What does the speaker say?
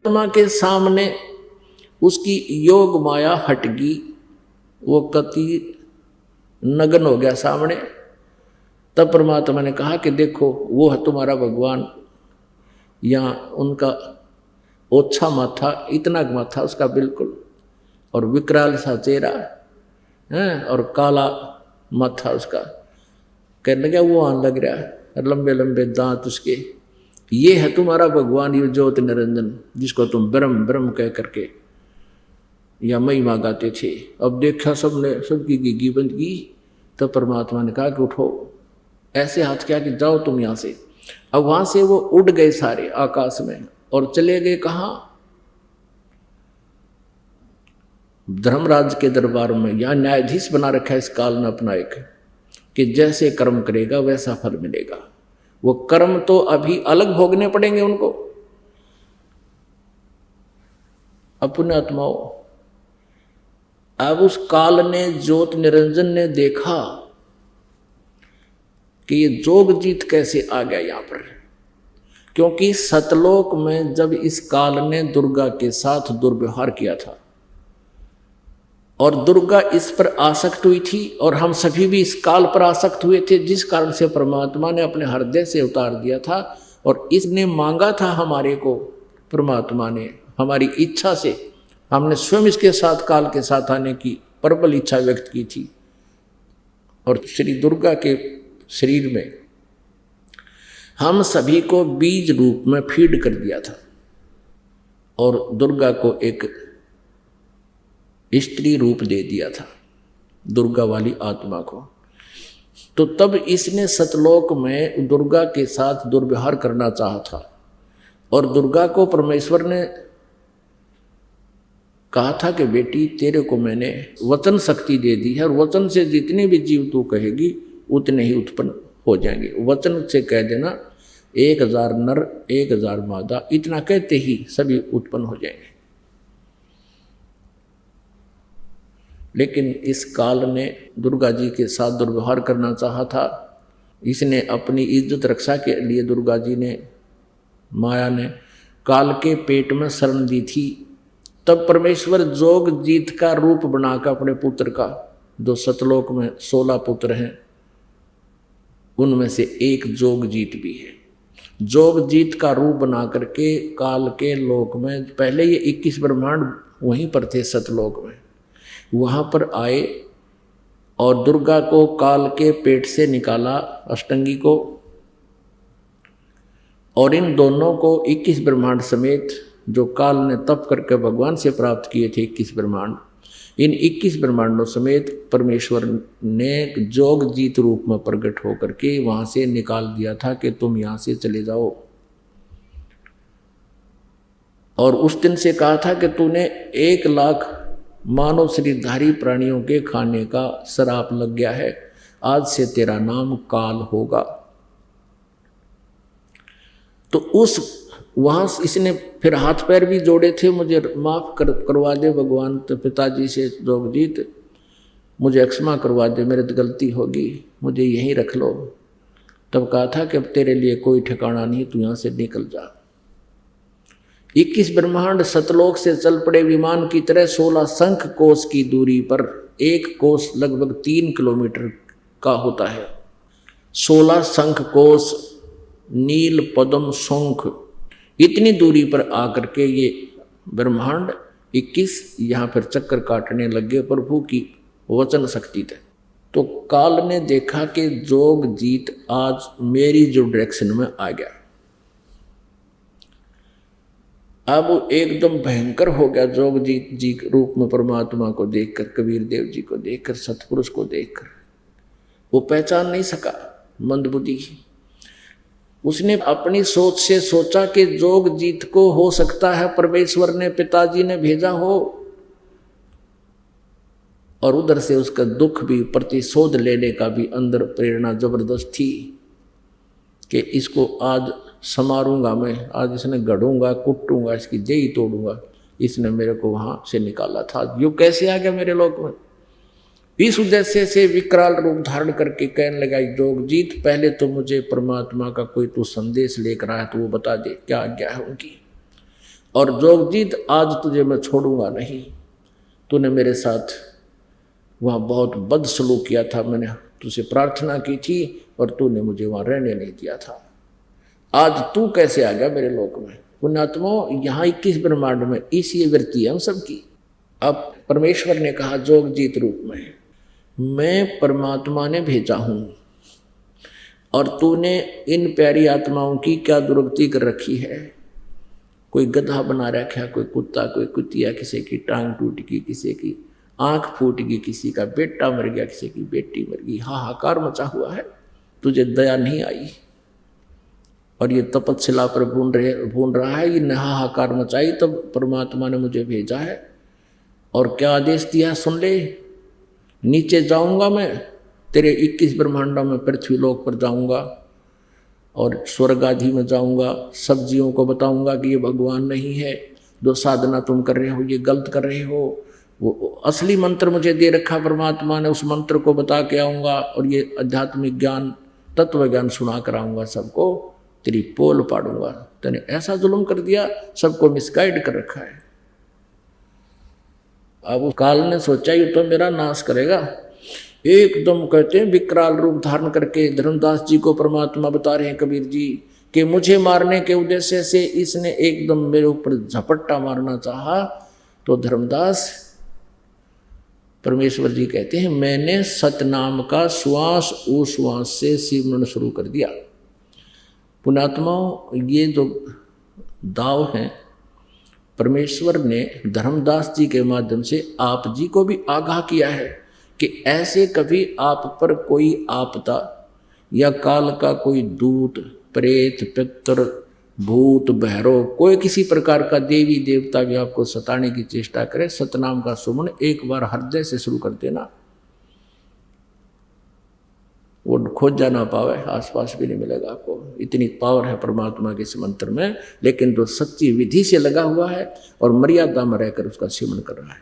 परमात्मा के सामने उसकी योग माया हटगी, वो कति नग्न हो गया सामने। तब परमात्मा ने कहा कि देखो वो है तुम्हारा भगवान। यहाँ उनका ओछा माथा, इतना माथा उसका बिल्कुल, और विकराल सा चेहरा है, और काला माथा उसका। कहने लगा वो आने लग रहा है, लंबे लंबे दांत उसके। ये है तुम्हारा भगवान, ये ज्योत निरंजन, जिसको तुम ब्रह्म ब्रह्म कह करके या महिमा गाते थे। अब देखा सबने, सबकी गिगी बंद की। तब परमात्मा ने कहा कि उठो, ऐसे हाथ किया कि जाओ तुम यहाँ से। अब वहां से वो उड़ गए सारे आकाश में और चले गए कहाँ? धर्मराज के दरबार में। यहाँ न्यायाधीश बना रखा है इस काल ने अपना एक, कि जैसे कर्म करेगा वैसा फल मिलेगा। वो कर्म तो अभी अलग भोगने पड़ेंगे उनको। अपने आत्माओं, अब उस काल ने, ज्योत निरंजन ने देखा कि ये जोग जीत कैसे आ गया यहां पर। क्योंकि सतलोक में जब इस काल ने दुर्गा के साथ दुर्व्यवहार किया था और दुर्गा इस पर आसक्त हुई थी, और हम सभी भी इस काल पर आसक्त हुए थे, जिस कारण से परमात्मा ने अपने हृदय से उतार दिया था। और इसने मांगा था हमारे को, परमात्मा ने हमारी इच्छा से, हमने स्वयं इसके साथ काल के साथ आने की प्रबल इच्छा व्यक्त की थी। और श्री दुर्गा के शरीर में हम सभी को बीज रूप में फीड कर दिया था, और दुर्गा को एक स्त्री रूप दे दिया था, दुर्गा वाली आत्मा को। तो तब इसने सतलोक में दुर्गा के साथ दुर्व्यवहार करना चाहा था, और दुर्गा को परमेश्वर ने कहा था कि बेटी तेरे को मैंने वचन शक्ति दे दी है, और वचन से जितने भी जीव तू कहेगी उतने ही उत्पन्न हो जाएंगे। वचन से कह देना 1000 नर 1000 मादा, इतना कहते ही सभी उत्पन्न हो जाएंगे। लेकिन इस काल ने दुर्गा जी के साथ दुर्व्यवहार करना चाहा था। इसने अपनी इज्जत रक्षा के लिए दुर्गा जी ने, माया ने काल के पेट में शरण दी थी। तब परमेश्वर जोग जीत का रूप बनाकर अपने पुत्र का, जो सतलोक में 16 पुत्र हैं, उनमें से एक जोग जीत भी है। जोग जीत का रूप बना करके काल के लोक में, पहले ये 21 ब्रह्मांड वहीं पर थे सतलोक में, वहां पर आए और दुर्गा को काल के पेट से निकाला, अष्टंगी को, और इन दोनों को 21 ब्रह्मांड समेत, जो काल ने तप करके भगवान से प्राप्त किए थे 21 ब्रह्मांड, इन 21 ब्रह्मांडों समेत परमेश्वर ने जोग जीत रूप में प्रकट होकर के वहां से निकाल दिया था कि तुम यहां से चले जाओ। और उस दिन से कहा था कि तूने 1 लाख मानव शरीरधारी प्राणियों के खाने का श्राप लग गया है, आज से तेरा नाम काल होगा। तो उस वहां इसने फिर हाथ पैर भी जोड़े थे, मुझे माफ करवा दे भगवान, तो पिताजी से जोगजीत मुझे क्षमा करवा दे, मेरे तो गलती होगी, मुझे यहीं रख लो। तब कहा था कि अब तेरे लिए कोई ठिकाना नहीं, तू यहाँ से निकल जा। 21 ब्रह्मांड सतलोक से चल पड़े विमान की तरह 16 शंख कोश की दूरी पर। एक कोश लगभग 3 किलोमीटर का होता है। 16 शंख कोश, नील पद्म शंख, इतनी दूरी पर आकर के ये ब्रह्मांड 21 यहाँ पर चक्कर काटने लगे प्रभु की वचन शक्ति थे। तो काल ने देखा कि जोग जीत आज मेरी जो डायरेक्शन में आ गया। अब एकदम भयंकर हो गया जोग जीत जी रूप में, परमात्मा को देखकर, कबीर देव जी को देखकर, सतपुरुष को देखकर वो पहचान नहीं सका, मंदबुद्धि। उसने अपनी सोच से सोचा कि जोग जीत को हो सकता है परमेश्वर ने, पिताजी ने भेजा हो, और उधर से उसका दुख भी, प्रतिशोध लेने का भी अंदर प्रेरणा जबरदस्त थी कि इसको आज समारूंगा मैं, आज इसने गढ़ूंगा, कुटूंगा, इसकी जई तोड़ूंगा। इसने मेरे को वहां से निकाला था, यो कैसे आ गया मेरे लोक में। इस उद्देश्य से विकराल रूप धारण करके कहने लगा, जोगजीत पहले तो मुझे परमात्मा का कोई तू संदेश लेकर आया तो वो बता दे, क्या आज्ञा है उनकी। और जोगजीत आज तुझे मैं छोड़ूंगा नहीं, तूने मेरे साथ वहाँ बहुत बदसलूक किया था, मैंने तुझसे प्रार्थना की थी और तूने मुझे वहाँ रहने नहीं दिया था, आज तू कैसे आ गया मेरे लोक में। पुण्यात्मा, यहाँ 21 ब्रह्मांड में इसी वृत्ति है हम सबकी। अब परमेश्वर ने कहा जोगजीत रूप में, मैं परमात्मा ने भेजा हूँ और तूने इन प्यारी आत्माओं की क्या दुर्गति कर रखी है। कोई गधा बना रखा है, कोई कुत्ता, कोई कुतिया, किसी की टांग टूट गई, किसी की आंख फूट गई, किसी का बेटा मर गया, किसी की बेटी मर गई, हाहाकार मचा हुआ है। तुझे दया नहीं आई और ये तपस्या पर भून रहा है, ये हाहाकार मचाई, तब परमात्मा ने मुझे भेजा है। और क्या आदेश दिया सुन ले, नीचे जाऊंगा मैं तेरे 21 ब्रह्मांडों में, पृथ्वी लोक पर जाऊंगा और स्वर्ग आदि में जाऊंगा, सब जीवों को बताऊंगा कि ये भगवान नहीं है, जो साधना तुम कर रहे हो ये गलत कर रहे हो। वो असली मंत्र मुझे दे रखा परमात्मा ने, उस मंत्र को बता के आऊँगा और ये आध्यात्मिक ज्ञान, तत्व ज्ञान सुना कर आऊँगा, सबको तेरी पोल पाड़ूंगा। तूने ऐसा जुल्म कर दिया, सबको मिसगाइड कर रखा है। अब काल ने सोचा ये तो मेरा नाश करेगा, एकदम कहते हैं विकराल रूप धारण करके धर्मदास जी को परमात्मा बता रहे हैं कबीर जी कि मुझे मारने के उद्देश्य से इसने एकदम मेरे ऊपर झपट्टा मारना चाहा। तो धर्मदास परमेश्वर जी कहते हैं मैंने सतनाम का श्वास उश्वास से सिमरन शुरू कर दिया। पुण्यात्माओं, ये जो दाव हैं परमेश्वर ने धर्मदास जी के माध्यम से आप जी को भी आगाह किया है कि ऐसे कभी आप पर कोई आपदा या काल का कोई दूत, प्रेत, पितर, भूत, भैरव, कोई किसी प्रकार का देवी देवता भी आपको सताने की चेष्टा करे, सतनाम का सुमन एक बार हृदय से शुरू कर देना, वो खोज जा ना पावे, आसपास भी नहीं मिलेगा आपको। इतनी पावर है परमात्मा के इस मंत्र में। लेकिन जो सच्ची विधि से लगा हुआ है और मर्यादा में रहकर उसका सेवन कर रहा है,